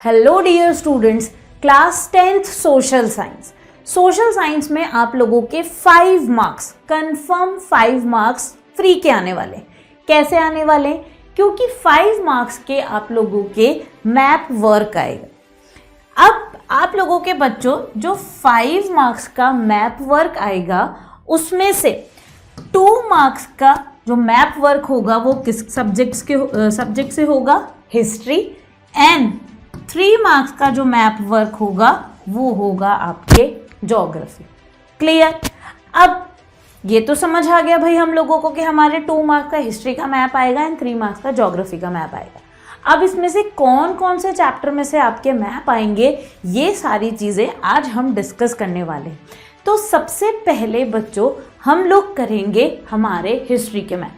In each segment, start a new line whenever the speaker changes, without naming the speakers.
Hello dear students, class 10th social science में आप लोगों के 5 मार्क्स कंफर्म 5 मार्क्स फ्री के आने वाले। कैसे आने वाले? क्योंकि 5 मार्क्स के आप लोगों के मैप वर्क आएगा। अब आप लोगों के बच्चों जो 5 मार्क्स का मैप वर्क आएगा उसमें से 2 मार्क्स का जो मैप वर्क होगा वो किस सब्जेक्ट से होगा? हिस्ट्री। एंड 3 मार्क्स का जो मैप वर्क होगा वो होगा आपके ज्योग्राफी। क्लियर? अब ये तो समझ आ गया भाई हम लोगों को कि हमारे 2 मार्क्स का हिस्ट्री का मैप आएगा एंड 3 मार्क्स का ज्योग्राफी का मैप आएगा। अब इसमें से कौन कौन से चैप्टर में से आपके मैप आएंगे ये सारी चीज़ें आज हम डिस्कस करने वाले हैं। तो सबसे पहले बच्चों हम लोग करेंगे हमारे हिस्ट्री के मैप।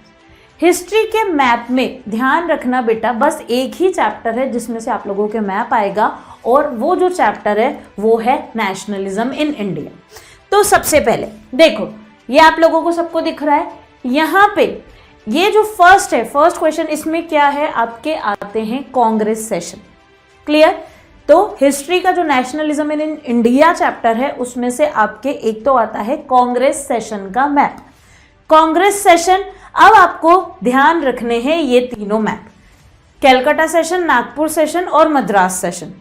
हिस्ट्री के मैप में ध्यान रखना बेटा, बस एक ही चैप्टर है जिसमें से आप लोगों के मैप आएगा और वो जो चैप्टर है वो है नेशनलिज्म इन इंडिया। तो सबसे पहले देखो, ये आप लोगों को सबको दिख रहा है यहाँ पे, ये जो फर्स्ट क्वेश्चन इसमें क्या है? आपके आते हैं कांग्रेस सेशन। क्लियर? तो हिस्ट्री का जो नेशनलिज्म इन इंडिया चैप्टर है उसमें से आपके एक तो आता है कांग्रेस सेशन का मैप। कांग्रेस सेशन, अब आपको ध्यान रखने हैं ये तीनों map, Calcutta session, Nagpur session और मद्रास सेशन।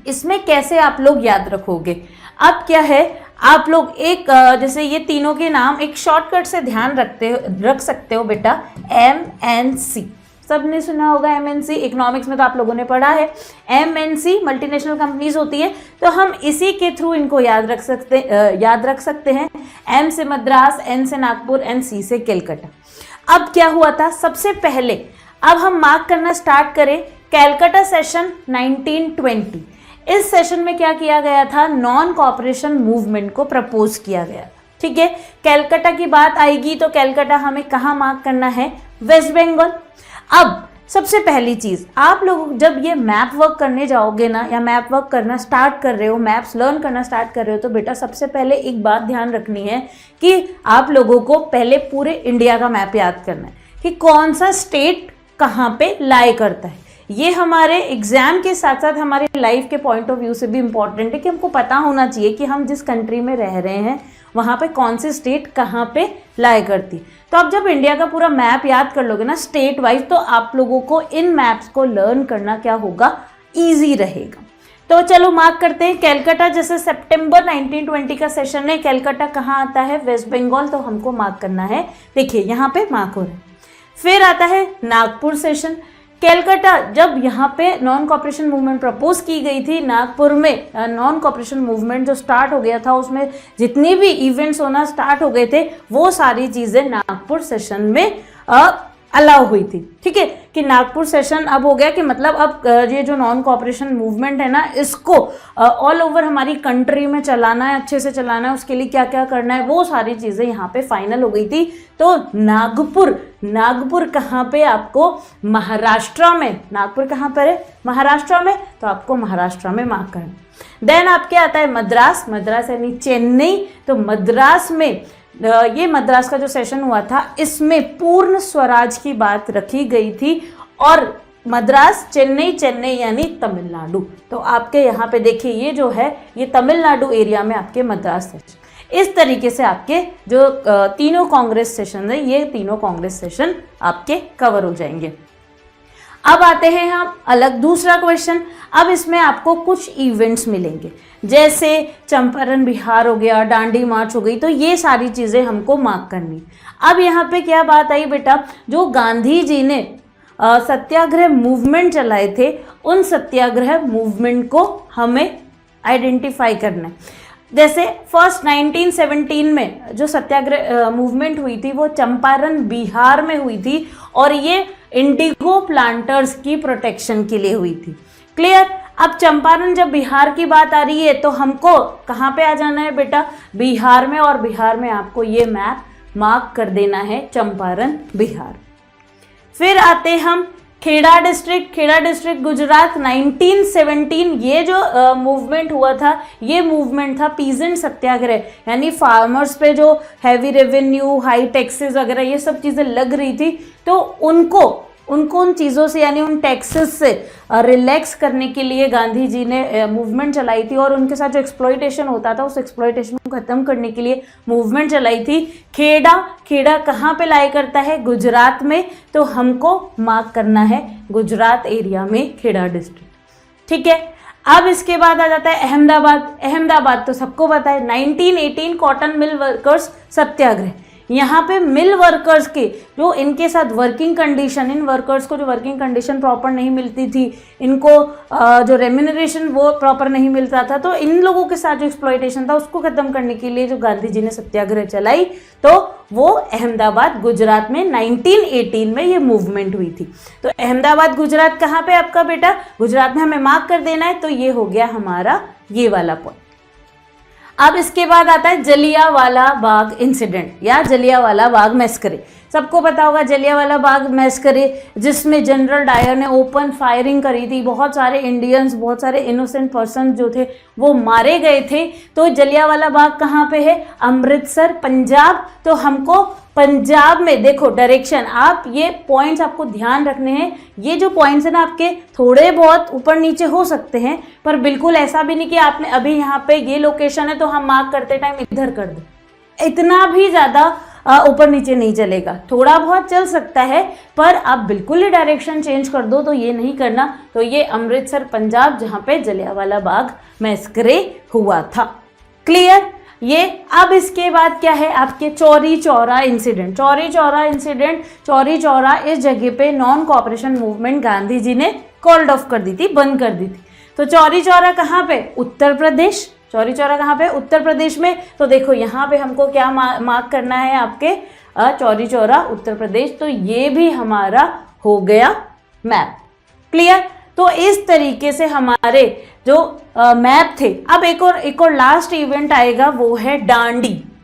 इसमें कैसे आप लोग याद रखोगे? अब क्या है, आप लोग एक जैसे ये तीनों के नाम एक शॉर्टकट से ध्यान रख सकते हो बेटा, MNC। सबने सुना होगा MNC, इकोनॉमिक्स में तो आप लोगों ने पढ़ा है। MNC मल्टीनेशनल कंपनीज होती है, तो हम इसी के थ्रू इनको याद रख सकते हैं। M से मद्रास, N से नागपुर, C से कलकत्ता। अब क्या हुआ था सबसे पहले, अब हम मार्क करना स्टार्ट करें कलकत्ता सेशन 1920। इस सेशन में क्या किया गया था? नॉन कॉपरेशन मूवमेंट को प्रपोज किया गया। ठीक है, कलकत्ता की बात आएगी तो कलकत्ता हमें कहाँ मार्क करना है? वेस्ट बंगाल। अब सबसे पहली चीज, आप लोग जब ये मैप वर्क करने जाओगे ना, या मैप वर्क करना स्टार्ट कर रहे हो, मैप्स लर्न करना स्टार्ट कर रहे हो, तो बेटा सबसे पहले एक बात ध्यान रखनी है कि आप लोगों को पहले पूरे इंडिया का मैप याद करना है कि कौन सा स्टेट कहाँ पे लाई करता है। ये हमारे एग्जाम के साथ साथ हमारे लाइफ के पॉइंट ऑफ व्यू से भी इम्पॉर्टेंट है कि हमको पता होना चाहिए कि हम जिस कंट्री में रह रहे हैं वहाँ पे कौन सी स्टेट कहाँ पे लाई करती। तो अब जब इंडिया का पूरा मैप याद कर लोगे ना स्टेट वाइज, तो आप लोगों को इन मैप्स को लर्न करना क्या होगा? ईजी रहेगा। तो चलो मार्क करते हैं कलकत्ता। जैसे सितंबर 1920 का सेशन है, कलकत्ता कहाँ आता है? वेस्ट बंगाल, तो हमको मार्क करना है। देखिए यहाँ पे मार्क हो रहा है। फिर आता है नागपुर सेशन। कलकत्ता, जब यहाँ पे नॉन कॉपरेशन मूवमेंट प्रपोज की गई थी, नागपुर में नॉन कॉपरेशन मूवमेंट जो स्टार्ट हो गया था उसमें जितनी भी इवेंट्स होना स्टार्ट हो गए थे वो सारी चीज़ें नागपुर सेशन में अलाउ हुई थी। ठीक है, कि नागपुर सेशन अब हो गया कि मतलब अब ये जो नॉन कॉपरेशन मूवमेंट है ना, इसको ऑल ओवर हमारी कंट्री में चलाना है, अच्छे से चलाना है, उसके लिए क्या क्या करना है, वो सारी चीज़ें यहाँ पे फाइनल हो गई थी। तो नागपुर कहाँ पे? आपको महाराष्ट्र में। नागपुर कहाँ पर है? महाराष्ट्र में, तो आपको महाराष्ट्र में मार्क करना। देन आपके आता है मद्रास यानी चेन्नई। तो मद्रास में ये मद्रास का जो सेशन हुआ था इसमें पूर्ण स्वराज की बात रखी गई थी। और मद्रास, चेन्नई यानी तमिलनाडु। तो आपके यहाँ पे देखिए ये जो है ये तमिलनाडु एरिया में आपके मद्रास सेशन। इस तरीके से आपके जो तीनों कांग्रेस सेशन है, ये तीनों कांग्रेस सेशन आपके कवर हो जाएंगे। अब आते हैं हम अलग दूसरा क्वेश्चन। अब इसमें आपको कुछ इवेंट्स मिलेंगे, जैसे चंपारण बिहार हो गया, डांडी मार्च हो गई, तो ये सारी चीज़ें हमको मार्क करनी। अब यहाँ पे क्या बात आई बेटा, जो गांधी जी ने सत्याग्रह मूवमेंट चलाए थे उन सत्याग्रह मूवमेंट को हमें आइडेंटिफाई करना है। जैसे फर्स्ट 1917 में जो सत्याग्रह मूवमेंट हुई थी वो चंपारण बिहार में हुई थी और ये इंडिगो प्लांटर्स की प्रोटेक्शन के लिए हुई थी। क्लियर? अब चंपारण जब बिहार की बात आ रही है तो हमको कहाँ पे आ जाना है बेटा? बिहार में, और बिहार में आपको ये मैप मार्क कर देना है चंपारण बिहार। फिर आते हम खेड़ा डिस्ट्रिक्ट गुजरात 1917। ये जो मूवमेंट हुआ था ये मूवमेंट था पीजेंट सत्याग्रह, यानी फार्मर्स पे जो हैवी रेवेन्यू, हाई टैक्सेस वगैरह ये सब चीज़ें लग रही थी, तो उनको उनको उन चीज़ों से यानी उन टैक्सेस से रिलैक्स करने के लिए गांधी जी ने मूवमेंट चलाई थी, और उनके साथ जो एक्सप्लॉयटेशन होता था उस एक्सप्लॉयटेशन को ख़त्म करने के लिए मूवमेंट चलाई थी। खेड़ा कहाँ पे लाई करता है? गुजरात में। तो हमको मार्क करना है गुजरात एरिया में खेड़ा डिस्ट्रिक्ट। ठीक है, अब इसके बाद आ जाता है अहमदाबाद तो सबको पता है, 1918 कॉटन मिल वर्कर्स सत्याग्रह। यहाँ पे मिल वर्कर्स के जो इनके साथ वर्किंग कंडीशन, इन वर्कर्स को जो वर्किंग कंडीशन प्रॉपर नहीं मिलती थी, इनको जो रेम्यूनरेशन वो प्रॉपर नहीं मिलता था, तो इन लोगों के साथ जो एक्सप्लॉयटेशन था उसको खत्म करने के लिए जो गांधी जी ने सत्याग्रह चलाई, तो वो अहमदाबाद गुजरात में 1918 में ये मूवमेंट हुई थी। तो अहमदाबाद गुजरात कहाँ पे आपका बेटा? गुजरात में हमें मार्क कर देना है। तो ये हो गया हमारा ये वाला पॉइंट। अब इसके बाद आता है जलियांवाला बाग इंसिडेंट या जलियांवाला बाग मैस्करे। सबको पता होगा जलियांवाला बाग मैस्करे, जिसमें जनरल डायर ने ओपन फायरिंग करी थी, बहुत सारे इंडियंस, बहुत सारे इनोसेंट पर्सन जो थे वो मारे गए थे। तो जलियांवाला बाग कहाँ पे है? अमृतसर, पंजाब। तो हमको पंजाब में देखो डायरेक्शन, आप ये पॉइंट्स आपको ध्यान रखने हैं। ये जो पॉइंट्स है ना आपके थोड़े बहुत ऊपर नीचे हो सकते हैं, पर बिल्कुल ऐसा भी नहीं कि आपने अभी यहाँ पे ये लोकेशन है तो हम मार्क करते टाइम इधर कर दो, इतना भी ज़्यादा ऊपर नीचे नहीं चलेगा, थोड़ा बहुत चल सकता है, पर आप बिल्कुल ही डायरेक्शन चेंज कर दो तो ये नहीं करना। तो ये अमृतसर पंजाब जहाँ पे जलियांवाला बाग मैस्करे हुआ था। क्लियर? ये अब इसके बाद क्या है आपके चौरी चौरा इंसिडेंट। चौरी चौरा इस जगह पे non cooperation movement Gandhi ji ने कॉल्ड ऑफ कर दी थी, बंद कर दी थी। तो चौरी चौरा कहाँ पे? उत्तर प्रदेश। चौरी चौरा कहाँ पे? उत्तर प्रदेश में। तो देखो यहाँ पे हमको क्या मार्क करना है आपके चौरी चौरा उत्तर प्रदेश। तो ये भी हमारा हो गया मैप। क्लियर? तो इस तरीके से हमारे जो मैप थे। अब एक और लास्ट इवेंट आएगा, वो है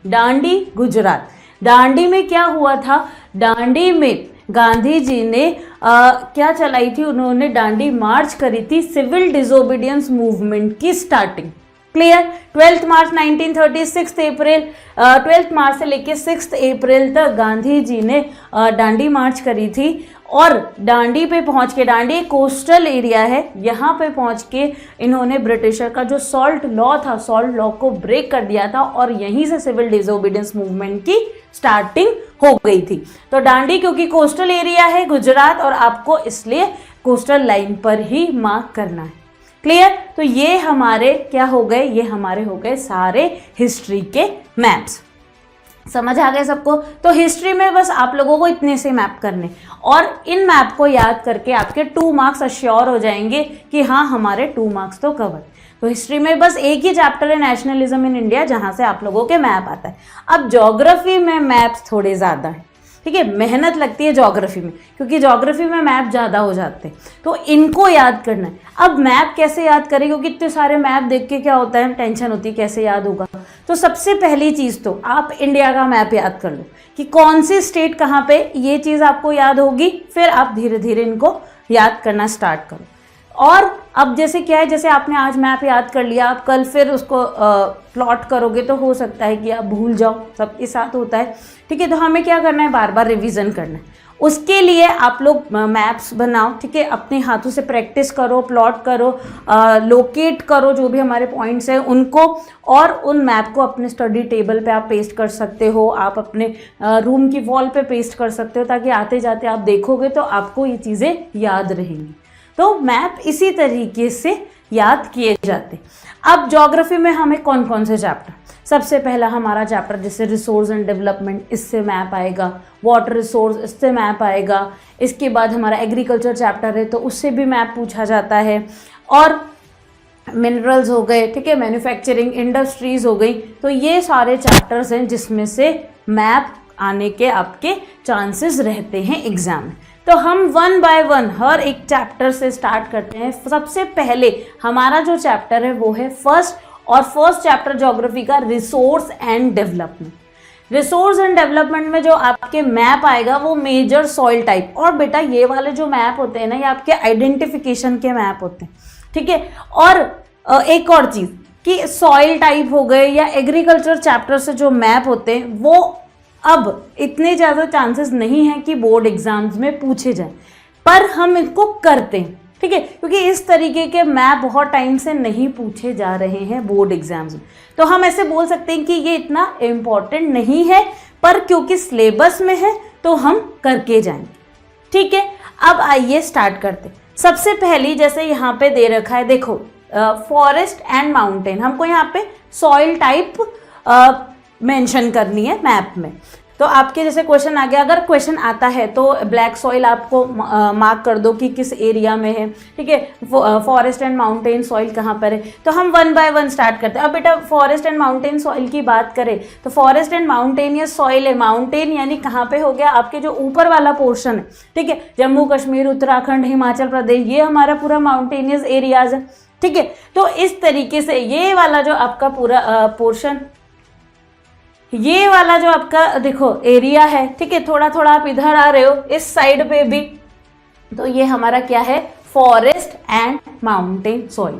दांडी गुजरात। दांडी में क्या हुआ था? दांडी में गांधी जी ने क्या चलाई थी? उन्होंने दांडी मार्च करी थी, सिविल डिसोबीडियंस मूवमेंट की स्टार्टिंग। क्लियर? 12 मार्च 1930, 6 अप्रैल 12 मार्च से लेके 6 अप्रैल तक गांधी जी ने दांडी मार्च करी थी। और दांडी पे पहुंच के, दांडी कोस्टल एरिया है, यहाँ पे पहुंच के इन्होंने ब्रिटिशर का जो सॉल्ट लॉ था, सॉल्ट लॉ को ब्रेक कर दिया था, और यहीं से सिविल डिसोबीडियंस मूवमेंट की स्टार्टिंग हो गई थी। तो दांडी क्योंकि कोस्टल एरिया है गुजरात, और आपको इसलिए कोस्टल लाइन पर ही मार्क करना है। क्लियर? तो ये हमारे क्या हो गए? ये हमारे हो गए सारे हिस्ट्री के मैप्स। समझ आ गए सबको? तो हिस्ट्री में बस आप लोगों को इतने से मैप करने, और इन मैप को याद करके आपके 2 मार्क्स अश्योर हो जाएंगे कि हाँ हमारे 2 मार्क्स तो कवर। तो हिस्ट्री में बस एक ही चैप्टर है नेशनलिज्म इन इंडिया, जहाँ से आप लोगों के मैप आता है। अब ज्योग्राफी में मैप्स थोड़े ज़्यादा हैं, ठीक है, मेहनत लगती है ज्योग्राफी में, क्योंकि ज्योग्राफी में मैप ज़्यादा हो जाते हैं, तो इनको याद करना है। अब मैप कैसे याद करें, क्योंकि इतने सारे मैप देख के क्या होता है, टेंशन होती है कैसे याद होगा। तो सबसे पहली चीज़ तो आप इंडिया का मैप याद कर लो कि कौन सी स्टेट कहाँ पे, ये चीज़ आपको याद होगी, फिर आप धीरे धीरे इनको याद करना स्टार्ट करो। और अब जैसे क्या है, जैसे आपने आज मैप याद कर लिया, आप कल फिर उसको प्लॉट करोगे तो हो सकता है कि आप भूल जाओ, सबके साथ होता है, ठीक है। तो हमें क्या करना है, बार बार रिवीजन करना है। उसके लिए आप लोग मैप्स बनाओ, ठीक है, अपने हाथों से प्रैक्टिस करो, प्लॉट करो, लोकेट करो जो भी हमारे पॉइंट्स हैं उनको, और उन मैप को अपने स्टडी टेबल पे आप पेस्ट कर सकते हो, आप अपने रूम की वॉल पे पेस्ट कर सकते हो, ताकि आते जाते आप देखोगे तो आपको ये चीज़ें याद रहेंगी। तो मैप इसी तरीके से याद किए जाते। अब ज्योग्राफी में हमें कौन कौन से चैप्टर, सबसे पहला हमारा चैप्टर जैसे रिसोर्स एंड डेवलपमेंट, इससे मैप आएगा, वाटर रिसोर्स इससे मैप आएगा। इसके बाद हमारा एग्रीकल्चर चैप्टर है तो उससे भी मैप पूछा जाता है, और मिनरल्स हो गए, ठीक है, मैन्युफैक्चरिंग इंडस्ट्रीज हो गई। तो ये सारे चैप्टर्स हैं जिसमें से मैप आने के आपके चांसेस रहते हैं एग्जाम में। तो हम 1 बाय 1 हर एक चैप्टर से स्टार्ट करते हैं। सबसे पहले हमारा जो चैप्टर है वो है फर्स्ट चैप्टर ज्योग्राफी का resource and development. Resource and development में जो आपके मैप आएगा वो मेजर सॉइल टाइप, और बेटा ये वाले जो मैप होते हैं ना, ये आपके आइडेंटिफिकेशन के मैप होते हैं, ठीक है। और एक और चीज़ कि सॉइल टाइप हो गए या एग्रीकल्चर चैप्टर से जो मैप होते हैं वो अब इतने ज़्यादा चांसेस नहीं हैं कि बोर्ड एग्जाम्स में पूछे जाएं। पर हम इसको करते हैं, ठीक है, क्योंकि इस तरीके के मैप बहुत टाइम से नहीं पूछे जा रहे हैं बोर्ड एग्जाम्स में, तो हम ऐसे बोल सकते हैं कि ये इतना इम्पोर्टेंट नहीं है, पर क्योंकि सिलेबस में है तो हम करके जाएंगे, ठीक है। अब आइए स्टार्ट करते। सबसे पहली जैसे यहाँ पे दे रखा है, देखो फॉरेस्ट एंड माउंटेन, हमको यहाँ पे सॉइल टाइप मेंशन करनी है मैप में। तो आपके जैसे क्वेश्चन आ गया, अगर क्वेश्चन आता है तो ब्लैक सॉइल आपको मार्क कर दो कि किस एरिया में है, ठीक है। फॉरेस्ट एंड माउंटेन सॉइल कहाँ पर है, तो हम 1 बाय 1 स्टार्ट करते हैं। अब बेटा फॉरेस्ट एंड माउंटेन सॉइल की बात करें तो फॉरेस्ट एंड माउंटेनियस सॉइल है, माउंटेन यानी कहाँ पे हो गया, आपके जो ऊपर वाला पोर्शन है, ठीक है, जम्मू कश्मीर, उत्तराखंड, हिमाचल प्रदेश, ये हमारा पूरा माउंटेनियस एरियाज है, ठीक है। तो इस तरीके से ये वाला जो आपका पूरा पोर्शन, ये वाला जो आपका देखो एरिया है, ठीक है, थोड़ा थोड़ा आप इधर आ रहे हो इस साइड पे भी, तो ये हमारा क्या है, forest and mountain soil,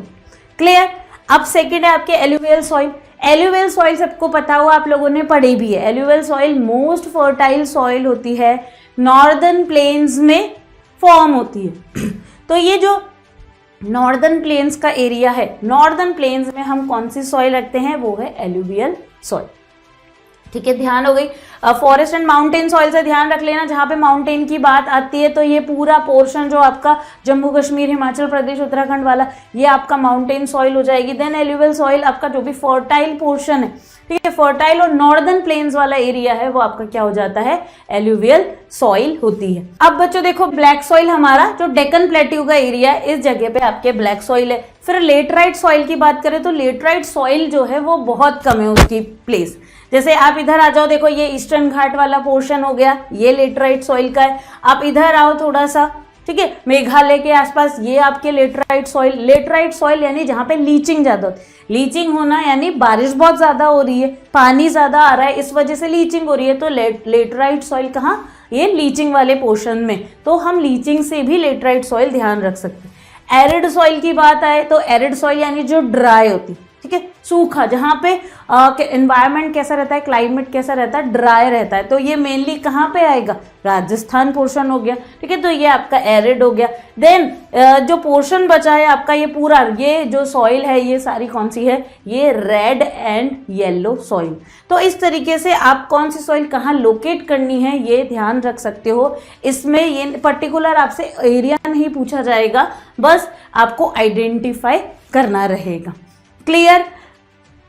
clear. अब सेकंड है आपके एलुवियल सॉइल। एलुवियल सॉइल सबको पता हुआ, आप लोगों ने पढ़ी भी है। Alluvial soil most fertile soil होती है, नॉर्दर्न प्लेन्स में फॉर्म होती है। तो ये जो नॉर्दर्न प्लेन्स का एरिया है, नॉर्दर्न प्लेन्स में हम कौन सी सॉइल रखते हैं, वो है एलुवियल सॉइल, ठीक है। ध्यान हो गई। फॉरेस्ट एंड माउंटेन सॉइल से ध्यान रख लेना, जहाँ पे माउंटेन की बात आती है तो ये पूरा पोर्शन जो आपका जम्मू कश्मीर, हिमाचल प्रदेश, उत्तराखंड वाला, ये आपका माउंटेन सॉइल हो जाएगी। देन एलुवियल सॉइल आपका जो भी फर्टाइल पोर्शन है, ठीक है, फर्टाइल और नॉर्दर्न प्लेन्स वाला एरिया है, वो आपका क्या हो जाता है, एलुवियल सॉइल होती है। अब बच्चों देखो ब्लैक सॉइल हमारा जो डेक्कन प्लेट्यू का एरिया है, इस जगह पे आपके ब्लैक सॉइल है। फिर लेटराइट सॉइल की बात करें तो लेटराइट सॉइल जो है वो बहुत कम है उसकी प्लेस। जैसे आप इधर आ जाओ, देखो ये ईस्टर्न घाट वाला पोर्शन हो गया, ये लेटराइट सॉइल का है। आप इधर आओ थोड़ा सा, ठीक है, मेघालय के आसपास, ये आपके लेटराइट सॉइल। लेटराइट सॉइल यानी जहाँ पे लीचिंग ज्यादा होती है, लीचिंग होना यानी बारिश बहुत ज्यादा हो रही है, पानी ज्यादा आ रहा है, इस वजह से लीचिंग हो रही है। तो लेटराइट सॉइल कहाँ, ये लीचिंग वाले पोर्शन में, तो हम लीचिंग से भी लेटराइट सॉइल ध्यान रख सकते हैं। एरिड सॉइल की बात आए तो एरिड सॉइल यानी जो ड्राई होती, ठीक है, सूखा, जहाँ पे एनवायरनमेंट कैसा रहता है, क्लाइमेट कैसा रहता है, ड्राई रहता है, तो ये मेनली कहाँ पे आएगा, राजस्थान पोर्शन हो गया, ठीक है, तो ये आपका एरिड हो गया। देन जो पोर्शन बचा है आपका, ये पूरा, ये जो सॉइल है, ये सारी कौन सी है, ये रेड एंड येलो सॉइल। तो इस तरीके से आप कौन सी सॉइल कहाँ लोकेट करनी है ये ध्यान रख सकते हो। इसमें ये पर्टिकुलर आपसे एरिया नहीं पूछा जाएगा, बस आपको आइडेंटिफाई करना रहेगा, क्लियर।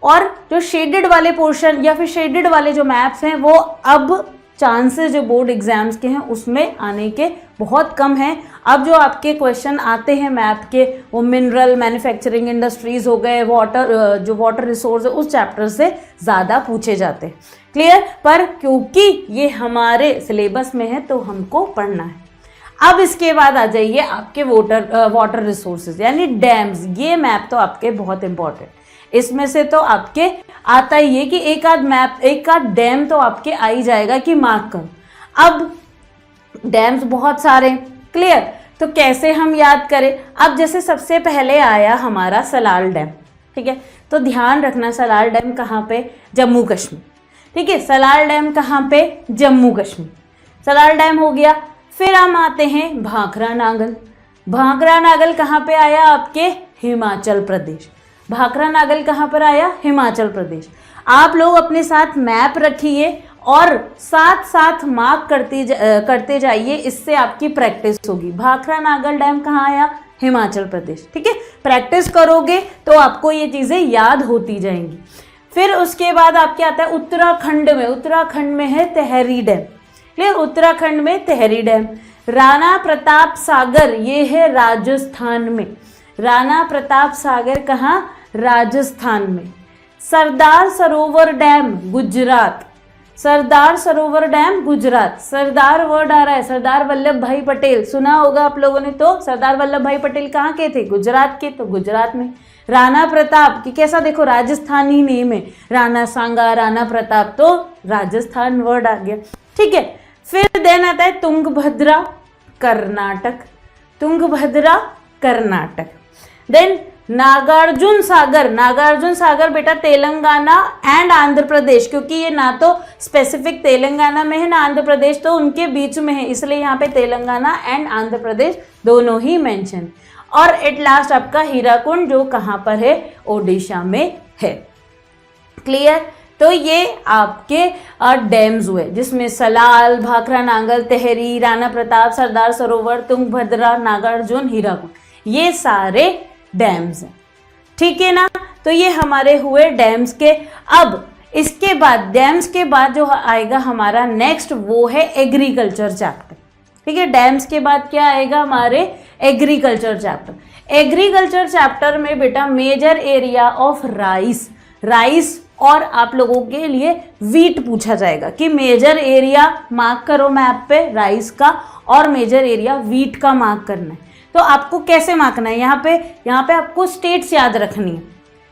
और जो शेडेड वाले पोर्शन या फिर शेडेड वाले जो मैप्स हैं, वो अब चांसेस जो बोर्ड एग्जाम्स के हैं उसमें आने के बहुत कम हैं। अब जो आपके क्वेश्चन आते हैं मैप के, वो मिनरल, मैन्युफैक्चरिंग इंडस्ट्रीज हो गए, वाटर, जो वाटर रिसोर्स है उस चैप्टर से ज़्यादा पूछे जाते हैं, क्लियर। पर क्योंकि ये हमारे सिलेबस में है तो हमको पढ़ना है। अब इसके बाद आ जाइए आपके वाटर रिसोर्सेज यानी डैम्स। ये मैप तो आपके बहुत इंपॉर्टेंट, इसमें से तो आपके आता ही है कि एक आध डैम तो आपके आ ही जाएगा कि मार्क करो। अब डैम्स बहुत सारे, क्लियर। तो कैसे हम याद करें, अब जैसे सबसे पहले आया हमारा सलाल डैम, ठीक है, तो ध्यान रखना सलाल डैम कहाँ पे, जम्मू कश्मीर, ठीक है, सलाल डैम कहाँ पे, जम्मू कश्मीर, सलाल डैम हो गया। फिर हम आते हैं भाखरा नागल। भाखरा नागल कहाँ पे आया, आपके हिमाचल प्रदेश। भाखरा नागल कहाँ पर आया, हिमाचल प्रदेश। आप लोग अपने साथ मैप रखिए और साथ साथ मार्क करते जाइए, इससे आपकी प्रैक्टिस होगी। भाखरा नागल डैम कहाँ आया, हिमाचल प्रदेश, ठीक है। प्रैक्टिस करोगे तो आपको ये चीज़ें याद होती जाएंगी। फिर उसके बाद आपके आता है उत्तराखंड में है तेहरी डैम, क्लियर, उत्तराखंड में तेहरी डैम। राणा प्रताप सागर, ये है राजस्थान में, राणा प्रताप सागर कहाँ, राजस्थान में। Sardar Sarovar dam Gujarat, Sardar Sarovar dam Gujarat. सरदार वर्ड आ रहा है, सरदार वल्लभ भाई पटेल सुना होगा आप लोगों ने, तो सरदार वल्लभ भाई पटेल कहाँ के थे, गुजरात के, तो गुजरात में। राणा प्रताप की कैसा देखो राजस्थानी नेम है, राणा सांगा, राणा प्रताप, तो राजस्थान वर्ड आ गया, ठीक है। फिर देन आता है तुंगभद्रा कर्नाटक, तुंगभद्रा कर्नाटक। देन नागार्जुन सागर बेटा तेलंगाना एंड आंध्र प्रदेश, क्योंकि ये ना तो स्पेसिफिक तेलंगाना में है ना आंध्र प्रदेश, तो उनके बीच में है, इसलिए यहाँ पे तेलंगाना एंड आंध्र प्रदेश दोनों ही मेंशन। और एट लास्ट आपका हीराकुंड जो कहाँ पर है, ओडिशा में है। क्लियर। तो ये आपके डैम्स हुए जिसमें सलाल, भाखरा नांगल, तेहरी, राणा प्रताप, सरदार सरोवर, तुंगभद्रा, नागार्जुन, हीराकुंड, ये सारे डैम्स हैं। ठीक है ना। तो ये हमारे हुए डैम्स के। अब इसके बाद डैम्स के बाद जो आएगा हमारा नेक्स्ट वो है एग्रीकल्चर चैप्टर। ठीक है, डैम्स के बाद क्या आएगा हमारे एग्रीकल्चर चैप्टर। एग्रीकल्चर चैप्टर में बेटा मेजर एरिया ऑफ राइस और आप लोगों के लिए वीट पूछा जाएगा कि मेजर एरिया मार्क करो मैप पे राइस का और मेजर एरिया वीट का मार्क करना है। तो आपको कैसे मार्कना है, यहाँ पे आपको स्टेट्स याद रखनी है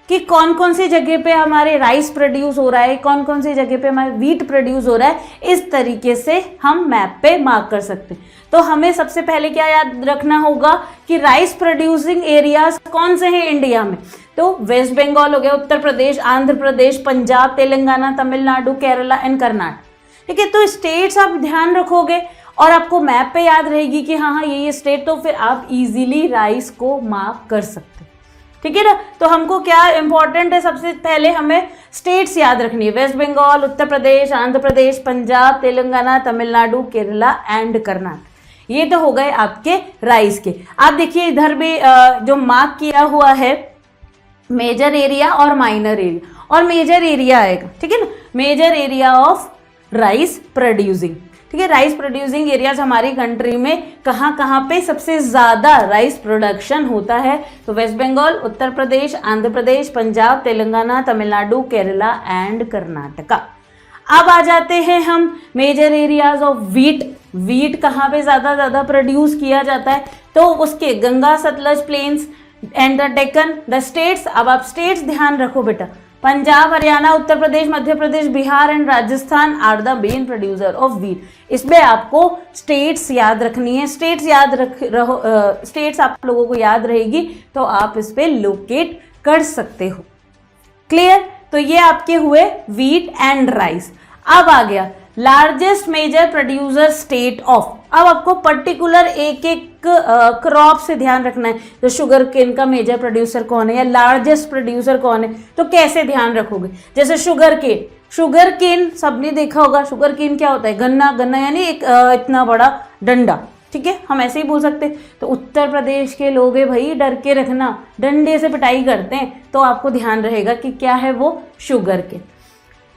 कि कौन कौन सी जगह पे हमारे राइस प्रोड्यूस हो रहा है, कौन कौन सी जगह पे हमारे वीट प्रोड्यूस हो रहा है, इस तरीके से हम मैप पे मार्क कर सकते हैं। तो हमें सबसे पहले क्या याद रखना होगा कि राइस प्रोड्यूसिंग एरियाज कौन से हैं इंडिया में। तो वेस्ट बंगाल हो गया, उत्तर प्रदेश, आंध्र प्रदेश, पंजाब, तेलंगाना, तमिलनाडु, केरला एंड कर्नाटक। ठीक है, तो स्टेट्स आप ध्यान रखोगे और आपको मैप पे याद रहेगी कि हाँ ये स्टेट, तो फिर आप इजीली राइस को मार्क कर सकते। ठीक है ना। तो हमको क्या इंपॉर्टेंट है, सबसे पहले हमें स्टेट्स याद रखनी है, वेस्ट बंगाल, उत्तर प्रदेश, आंध्र प्रदेश, पंजाब, तेलंगाना, तमिलनाडु, केरला एंड कर्नाटक। ये तो हो गए आपके राइस के। आप देखिए इधर भी जो मार्क किया हुआ है मेजर एरिया और माइनर एरिया, और मेजर एरिया आएगा। ठीक है ना, major area of rice producing. ठीक है, राइस प्रोड्यूसिंग एरियाज हमारी कंट्री में कहाँ पे सबसे ज़्यादा राइस प्रोडक्शन होता है, तो वेस्ट बंगाल, उत्तर प्रदेश, आंध्र प्रदेश, पंजाब, तेलंगाना, तमिलनाडु, केरला एंड कर्नाटका। अब आ जाते हैं हम मेजर एरियाज ऑफ वीट कहाँ पे ज़्यादा प्रोड्यूस किया जाता है, तो उसके Ganga Sutlej plains and the Deccan. The states, अब आप स्टेट्स ध्यान रखो बेटा, Punjab, Haryana, Uttar Pradesh, Madhya Pradesh, Bihar and Rajasthan are the main producer of wheat. इसमें आपको स्टेट्स याद रखनी है, स्टेट्स आप लोगों को याद रहेगी तो आप इस पे लोकेट कर सकते हो। क्लियर। तो ये आपके हुए वीट एंड राइस। अब आ गया largest major producer state of. अब आपको पर्टिकुलर एक क्रॉप से ध्यान रखना है, तो शुगर केन का मेजर प्रोड्यूसर कौन है या लार्जेस्ट प्रोड्यूसर कौन है, तो कैसे ध्यान रखोगे। जैसे शुगर केन सबने देखा होगा, शुगर केन क्या होता है, गन्ना यानी एक इतना बड़ा डंडा। ठीक है, हम ऐसे ही बोल सकते हैं। तो उत्तर प्रदेश के लोग है भाई, डर के रखना, डंडे से पिटाई करते हैं, तो आपको ध्यान रहेगा कि क्या है वो शुगर केन।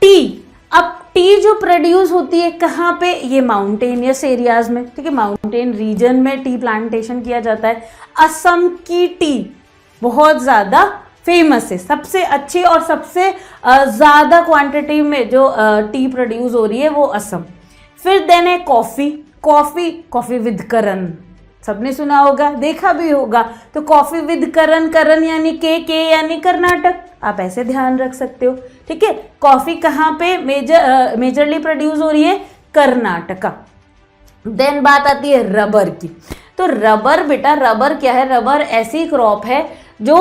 टी, अब टी जो प्रोड्यूस होती है कहाँ पे, ये माउंटेनियस एरियाज में। ठीक है, माउंटेन रीजन में टी प्लांटेशन किया जाता है। असम की टी बहुत ज़्यादा फेमस है, सबसे अच्छी और सबसे ज़्यादा क्वांटिटी में जो टी प्रोड्यूस हो रही है वो असम। फिर देन है कॉफ़ी विद करण, सबने सुना होगा, देखा भी होगा। तो कॉफ़ी विद करण यानी के यानी कर्नाटक, आप ऐसे ध्यान रख सकते हो। ठीक है, कॉफ़ी कहाँ पे मेजरली प्रोड्यूस हो रही है, कर्नाटका। देन बात आती है रबर की। तो रबर बेटा, रबर क्या है, रबर ऐसी क्रॉप है जो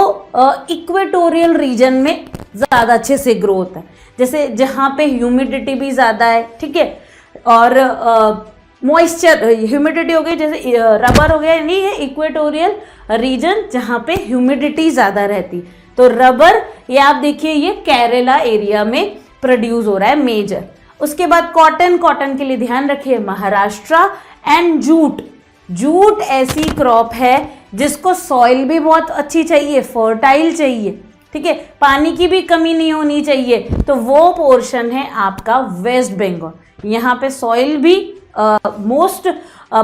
इक्वेटोरियल रीजन में ज़्यादा अच्छे से ग्रो होता है, जैसे जहाँ पे ह्यूमिडिटी भी ज़्यादा है। ठीक है, और मॉइस्चर, ह्यूमिडिटी हो गई, जैसे रबर हो गया, यानी ये इक्वेटोरियल रीजन जहाँ पे ह्यूमिडिटी ज़्यादा रहती। तो रबर ये आप देखिए ये केरला एरिया में प्रोड्यूस हो रहा है मेजर। उसके बाद कॉटन के लिए ध्यान रखिए महाराष्ट्र एंड जूट ऐसी क्रॉप है जिसको सॉइल भी बहुत अच्छी चाहिए, फर्टाइल चाहिए। ठीक है, पानी की भी कमी नहीं होनी चाहिए, तो वो पोर्शन है आपका वेस्ट बंगाल। यहाँ पे सॉइल भी मोस्ट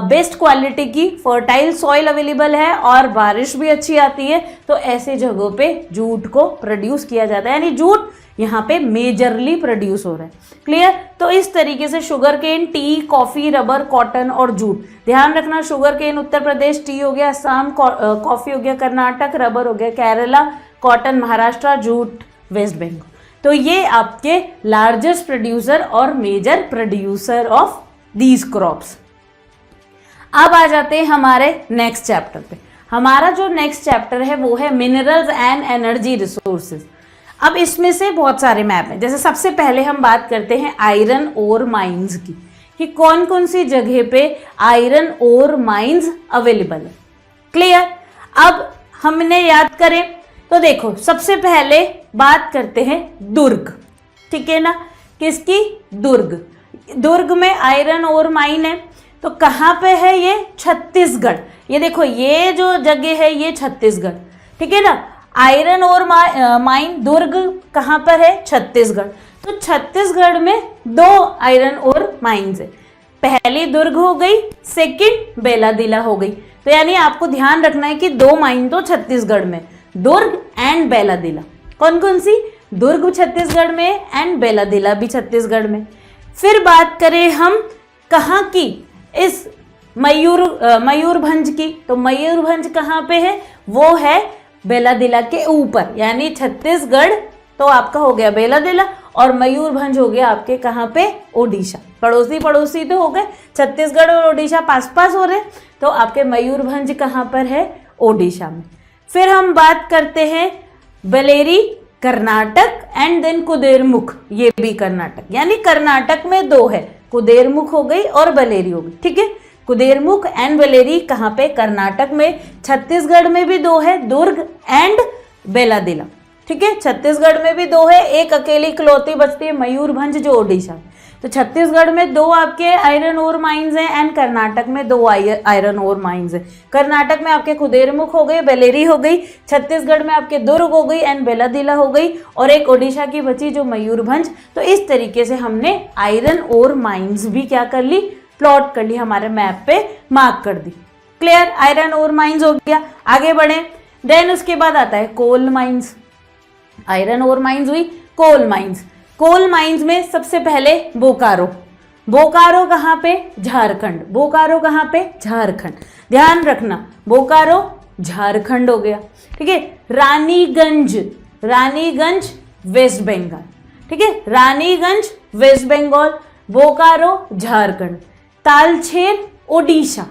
बेस्ट क्वालिटी की फर्टाइल सॉइल अवेलेबल है और बारिश भी अच्छी आती है, तो ऐसे जगहों पे जूट को प्रोड्यूस किया जाता है, यानी जूट यहाँ पे मेजरली प्रोड्यूस हो रहा है। क्लियर। तो इस तरीके से sugar cane, tea, coffee, rubber, cotton और जूट। ध्यान रखना, sugar cane Uttar Pradesh, T हो गया असम, कॉफ़ी हो गया कर्नाटक, रबर हो गया Kerala, cotton Maharashtra, jute West Bengal. तो ये आपके लार्जेस्ट प्रोड्यूसर और major producer of these crops. अब आ जाते हैं हमारे नेक्स्ट चैप्टर पे। हमारा जो नेक्स्ट चैप्टर है वो है मिनरल्स एंड एनर्जी रिसोर्सेज। अब इसमें से बहुत सारे मैप हैं। जैसे सबसे पहले हम बात करते हैं आयरन ओर माइंस की, कि कौन कौन सी जगह पे आयरन ओर माइंस अवेलेबल है। क्लियर। अब हमने याद करें तो देखो, सबसे पहले बात करते हैं दुर्ग, ठीक है ना। किसकी? दुर्ग। दुर्ग में आयरन ओर माइन है, तो कहाँ पे है ये? छत्तीसगढ़। ये देखो, ये जो जगह है ये छत्तीसगढ़, ठीक है ना। आयरन ओर माइन दुर्ग कहाँ पर है? छत्तीसगढ़। तो छत्तीसगढ़ में 2 आयरन ओर माइंस है। पहली दुर्ग हो गई, सेकंड बेलादिला हो गई। तो यानी आपको ध्यान रखना है कि 2 माइन तो छत्तीसगढ़ में, दुर्ग एंड बेलादिला। कौन कौन सी? दुर्ग छत्तीसगढ़ में एंड बेलादिला भी छत्तीसगढ़ में। फिर बात करें हम कहाँ की? इस मयूरभंज की। तो मयूरभंज कहाँ पे है? वो है बेलादिला के ऊपर, यानी छत्तीसगढ़ तो आपका हो गया बेलादिला और मयूरभंज हो गया आपके कहाँ पे? ओडिशा। पड़ोसी पड़ोसी तो हो गए, छत्तीसगढ़ और ओडिशा पास पास हो रहे, तो आपके मयूरभंज कहाँ पर है? ओडिशा में। फिर हम बात करते हैं बेलेरी कर्नाटक एंड देन कुदेरमुख, ये भी कर्नाटक। यानी कर्नाटक में 2 है, कुदेरमुख हो गई और बेलेरी हो गई, ठीक है। कुदेरमुख एंड बेलेरी कहाँ पे? कर्नाटक में। छत्तीसगढ़ में भी 2 है, दुर्ग एंड बेलादिला, ठीक है। छत्तीसगढ़ में भी 2 है, एक अकेली इकलौती बचती है मयूरभंज जो ओडिशा। तो छत्तीसगढ़ में 2 आपके आयरन ओर माइंस हैं एंड कर्नाटक में 2 आयरन ओर माइंस हैं। कर्नाटक में आपके कुदेरमुख हो गई, बेलेरी हो गई, छत्तीसगढ़ में आपके दुर्ग हो गई एंड बेलादिला हो गई, और एक ओडिशा की बची जो मयूरभंज। तो इस तरीके से हमने आयरन ओर माइंस भी क्या कर ली? प्लॉट कर ली, हमारे मैप पे मार्क कर दी। क्लियर। आयरन ओर माइंस हो गया। आगे बढ़े, देन उसके बाद आता है coal mines. Iron ore mines हुई, कोल माइंस। कोल माइंस में सबसे पहले बोकारो। बोकारो कहाँ पे? झारखंड। बोकारो कहाँ पे? झारखंड। ध्यान रखना, बोकारो झारखंड हो गया, ठीक है। रानीगंज, रानीगंज वेस्ट बंगाल, ठीक है। रानीगंज वेस्ट बंगाल, बोकारो झारखंड। तालचेर ओडिशा।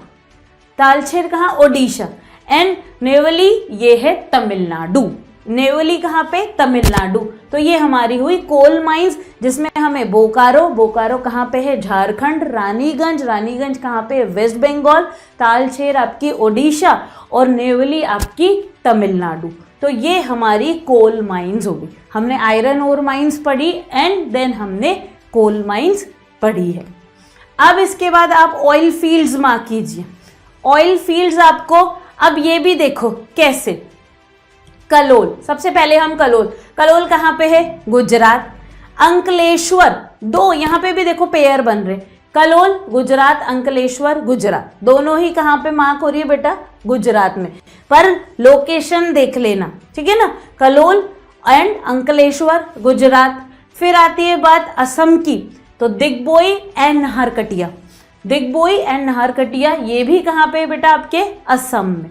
तालचेर कहाँ? ओडिशा। एंड नेवली ये है तमिलनाडु। नेवली कहाँ पे? तमिलनाडु। तो ये हमारी हुई कोल माइंस, जिसमें हमें बोकारो, बोकारो कहाँ पे है? झारखंड। रानीगंज, रानीगंज कहाँ पे? वेस्ट बंगाल। तालचेर आपकी ओडिशा और नेवली आपकी तमिलनाडु। तो ये हमारी कोल माइंस हो गई। हमने आयरन ओर माइंस पढ़ी एंड देन हमने कोल माइंस पढ़ी है। अब इसके बाद आप ऑयल फील्ड्स मार्क कीजिए। ऑयल फील्ड्स आपको, अब ये भी देखो कैसे। कलोल, सबसे पहले हम कलोल। कलोल कहाँ पे है? गुजरात। अंकलेश्वर, 2 यहाँ पे भी देखो पेयर बन रहे, कलोल गुजरात, अंकलेश्वर गुजरात, दोनों ही कहाँ पे मार्क हो रही है बेटा? गुजरात में। पर लोकेशन देख लेना, ठीक है ना। कलोल एंड अंकलेश्वर गुजरात। फिर आती है बात असम की, तो दिग्बोई एंड नाहरकटिया। दिग्बोई एंड नाहरकटिया ये भी कहाँ पे बेटा? आपके असम में।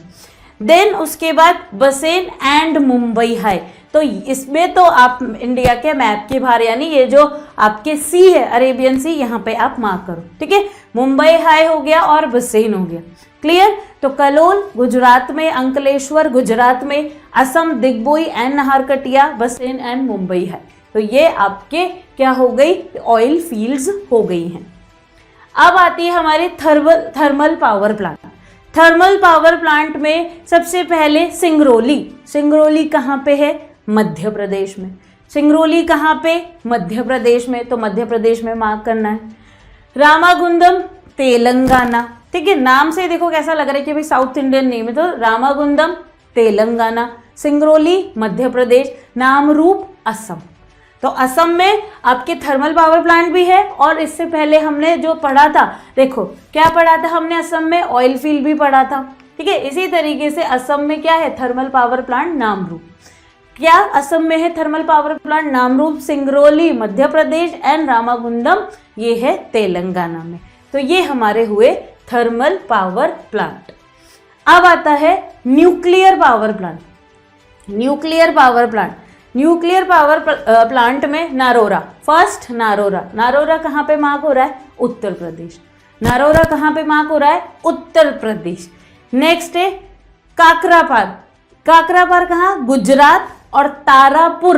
देन उसके बाद बसेन एंड मुंबई हाई। तो इसमें तो आप इंडिया के मैप के बाहर, यानी ये जो आपके सी है अरेबियन सी, यहाँ पे आप मार्क करो, ठीक है। मुंबई हाई हो गया और बसेन हो गया। क्लियर। तो कलोल गुजरात में, अंकलेश्वर गुजरात में, असम दिग्बोई एंड नाहरकटिया, बसेन एंड मुंबई हाई। तो ये आपके क्या हो गई? ऑयल फील्ड्स हो गई हैं। अब आती है हमारे thermal power plant. Thermal power plant में सबसे पहले सिंगरौली। सिंगरौली कहाँ पे है? मध्य प्रदेश में। सिंगरौली कहाँ पे? मध्य प्रदेश में। तो मध्य प्रदेश में मार्क करना है। रामागुंडम तेलंगाना, ठीक है। नाम से देखो कैसा लग रहा है कि भाई साउथ इंडियन नेम है, तो रामागुंडम तेलंगाना। सिंगरौली मध्य प्रदेश। नामरूप असम। तो असम में आपके थर्मल पावर प्लांट भी है, और इससे पहले हमने जो पढ़ा था, देखो क्या पढ़ा था हमने असम में? ऑयल फील्ड भी पढ़ा था, ठीक है। इसी तरीके से असम में क्या है? Thermal power plant Namrup. क्या असम में है thermal power plant? Namrup, Singrauli Madhya Pradesh and Ramagundam ये है तेलंगाना में। तो ये हमारे हुए थर्मल पावर प्लांट। अब आता है nuclear power plant. Nuclear power plant, nuclear power plant में नारोरा, फर्स्ट नारोरा। नारोरा कहाँ पे मार्क हो रहा है? उत्तर प्रदेश। नारोरा कहाँ पे मार्क हो रहा है? उत्तर प्रदेश। नेक्स्ट है काकरापार, काकरापार कहाँ? गुजरात। और तारापुर,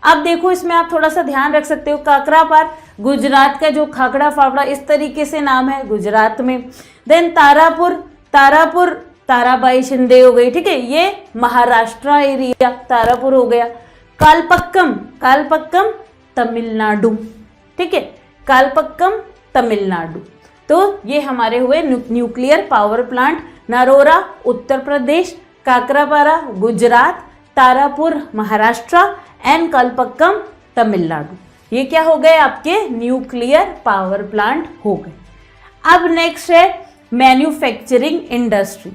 अब देखो इसमें आप थोड़ा सा ध्यान रख सकते हो, काकरापार गुजरात का जो खाखड़ा फाफड़ा इस तरीके से नाम है गुजरात में। देन तारापुर, तारापुर ताराबाई शिंदे हो गई, ठीक है, ये महाराष्ट्र एरिया तारापुर हो गया। कालपक्कम, कालपक्कम तमिलनाडु, ठीक है, कालपक्कम तमिलनाडु। तो ये हमारे हुए nuclear power plant. Narora Uttar Pradesh, Kakrapar Gujarat, Tarapur Maharashtra and Kalpakkam Tamil Nadu. ये क्या हो गए? आपके न्यूक्लियर पावर प्लांट हो गए। अब नेक्स्ट है मैन्युफैक्चरिंग इंडस्ट्री।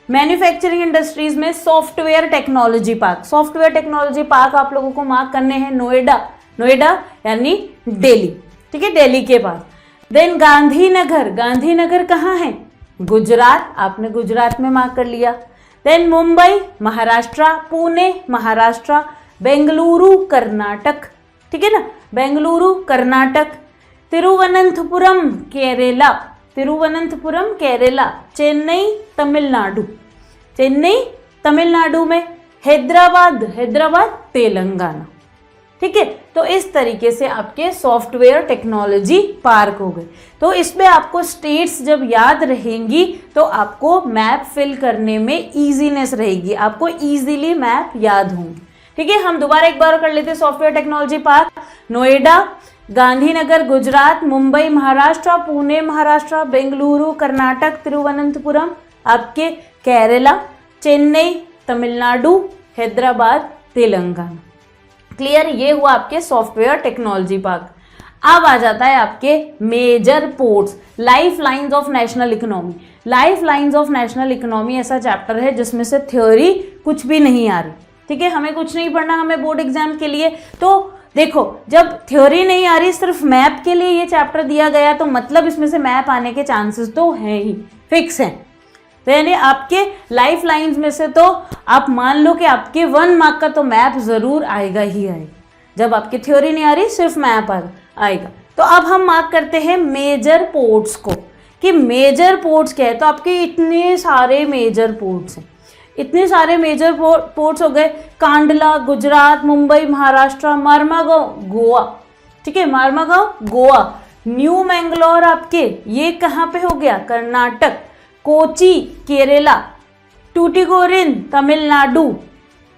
मैन्युफैक्चरिंग इंडस्ट्रीज में software technology park, software technology park आप लोगों को मार्क करने हैं नोएडा, नोएडा यानी दिल्ली, ठीक है, दिल्ली के पास। देन गांधीनगर, गांधीनगर कहाँ है? गुजरात, आपने गुजरात में मार्क कर लिया। देन मुंबई महाराष्ट्र, पुणे महाराष्ट्र, बेंगलुरु कर्नाटक, ठीक है ना, बेंगलुरु कर्नाटक। तिरुवनंतपुरम केरला, तिरुवनंतपुरम केरला। चेन्नई तमिलनाडु, चेन्नई तमिलनाडु में। हैदराबाद, हैदराबाद तेलंगाना, ठीक है। तो इस तरीके से आपके सॉफ्टवेयर टेक्नोलॉजी पार्क हो गए। तो इसमें आपको स्टेट्स जब याद रहेंगी तो आपको मैप फिल करने में इजीनेस रहेगी, आपको इजीली मैप याद होंगे, ठीक है। हम दोबारा एक बार कर लेते हैं। Software technology park Noida, Gandhinagar Gujarat, Mumbai Maharashtra, Pune Maharashtra, Bengaluru Karnataka, Thiruvananthapuram आपके केरला, चेन्नई तमिलनाडु, हैदराबाद तेलंगाना। क्लियर? ये हुआ आपके सॉफ्टवेयर टेक्नोलॉजी पार्क। अब आ जाता है आपके major ports, life lines of national economy. Life lines of national economy ऐसा चैप्टर है जिसमें से थ्योरी कुछ भी नहीं आ रही, ठीक है, हमें कुछ नहीं पढ़ना, हमें बोर्ड एग्जाम के लिए। तो देखो, जब थ्योरी नहीं आ रही, सिर्फ मैप के लिए ये चैप्टर दिया गया, तो मतलब इसमें से मैप आने के चांसेस तो हैं ही, फिक्स हैं। तो यानी आपके लाइफ लाइंस में से तो आप मान लो कि आपके 1 मार्क का तो मैप जरूर आएगा ही आएगा। जब आपकी थ्योरी नहीं आ रही, सिर्फ मैप आएगा। तो अब हम मार्क करते हैं मेजर पोर्ट्स को, कि मेजर पोर्ट्स क्या है। तो आपके इतने सारे मेजर पोर्ट्स हैं, इतने सारे मेजर पोर्ट्स हो गए। कांडला गुजरात, मुंबई महाराष्ट्र, मार्मागांव गोवा, ठीक है, मार्मागांव गोवा। न्यू मैंगलोर आपके ये कहाँ पे हो गया? कर्नाटक। कोची केरला, टूटिकोरिन तमिलनाडु,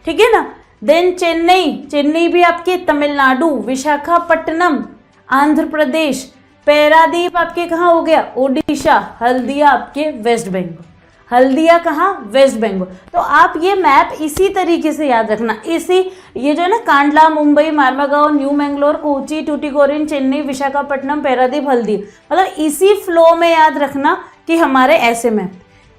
ठीक है ना। देन चेन्नई, चेन्नई भी आपके तमिलनाडु। विशाखापट्टनम आंध्र प्रदेश। पैरादीप आपके कहाँ हो गया? ओडिशा। हल्दिया आपके वेस्ट बंगाल। हल्दिया कहाँ? वेस्ट बंगाल। तो आप ये मैप इसी तरीके से याद रखना, इसी ये जो है ना, कांडला मुंबई मार्मागांव न्यू मैंगलोर कोची टूटिकोरिन चेन्नई विशाखापट्टनम पैरादीप हल्दिया, मतलब इसी फ्लो में याद रखना कि हमारे ऐसे में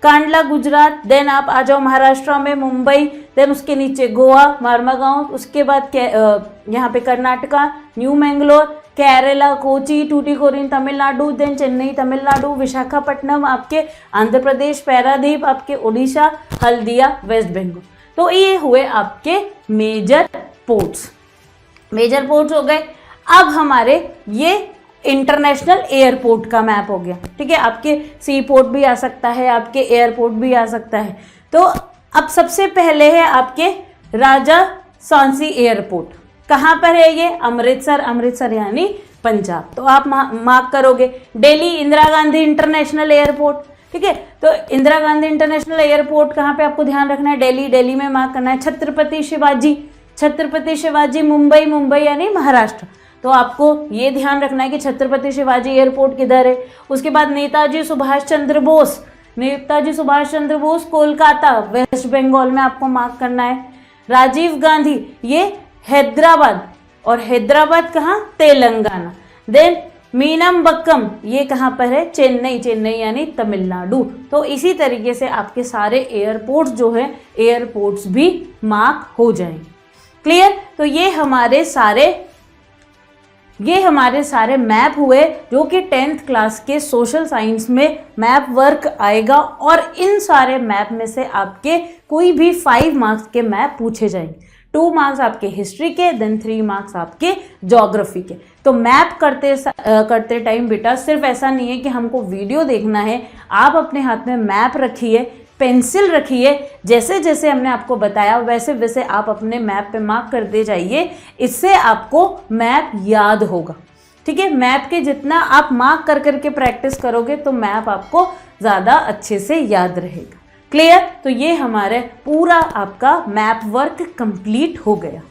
कांडला गुजरात, देन आप आ जाओ महाराष्ट्र में मुंबई, देन उसके नीचे गोवा मार्मागांव, उसके बाद यहाँ पे कर्नाटका न्यू मैंगलोर, केरला कोची टूटिकोरिन तमिलनाडु, देन चेन्नई तमिलनाडु, विशाखापट्टनम आपके आंध्र प्रदेश, पैरादीप आपके उड़ीसा, हल्दिया वेस्ट बंगाल। तो ये हुए आपके मेजर पोर्ट्स, मेजर पोर्ट्स हो गए। अब हमारे ये इंटरनेशनल एयरपोर्ट का मैप हो गया, ठीक है। आपके सी पोर्ट भी आ सकता है, आपके एयरपोर्ट भी आ सकता है। तो अब सबसे पहले है आपके राजा सांसी एयरपोर्ट। कहाँ पर है ये? अमृतसर, अमृतसर यानी पंजाब। तो आप मार्क करोगे। दिल्ली इंदिरा गांधी इंटरनेशनल एयरपोर्ट, ठीक है। तो इंदिरा गांधी इंटरनेशनल एयरपोर्ट कहाँ पे आपको ध्यान रखना है? दिल्ली, दिल्ली में मार्क करना है। छत्रपति शिवाजी, छत्रपति शिवाजी मुंबई, मुंबई यानी महाराष्ट्र। तो आपको ये ध्यान रखना है कि छत्रपति शिवाजी एयरपोर्ट किधर है। उसके बाद नेताजी सुभाष चंद्र बोस, नेताजी सुभाष चंद्र बोस कोलकाता वेस्ट बंगाल में आपको मार्क करना है। राजीव गांधी ये हैदराबाद, और हैदराबाद कहाँ? तेलंगाना। देन मीनमबक्कम ये कहाँ पर है? चेन्नई, चेन्नई यानी तमिलनाडु। तो इसी तरीके से आपके सारे एयरपोर्ट्स जो है, एयरपोर्ट्स भी मार्क हो जाएंगे। क्लियर? तो ये हमारे सारे मैप हुए जो कि 10th क्लास के सोशल साइंस में मैप वर्क आएगा, और इन सारे मैप में से आपके कोई भी 5 मार्क्स के मैप पूछे जाएंगे। 2 मार्क्स आपके हिस्ट्री के, देन 3 मार्क्स आपके ज्योग्राफी के। तो मैप करते टाइम बेटा सिर्फ ऐसा नहीं है कि हमको वीडियो देखना है, आप अपने हाथ में मैप रखिए, पेंसिल रखिए, जैसे जैसे हमने आपको बताया वैसे वैसे आप अपने मैप पे मार्क करते जाइए, इससे आपको मैप याद होगा। ठीक है, मैप के जितना आप मार्क कर करके प्रैक्टिस करोगे तो मैप आपको ज़्यादा अच्छे से याद रहेगा। क्लियर? तो ये हमारे पूरा आपका मैप वर्क कंप्लीट हो गया।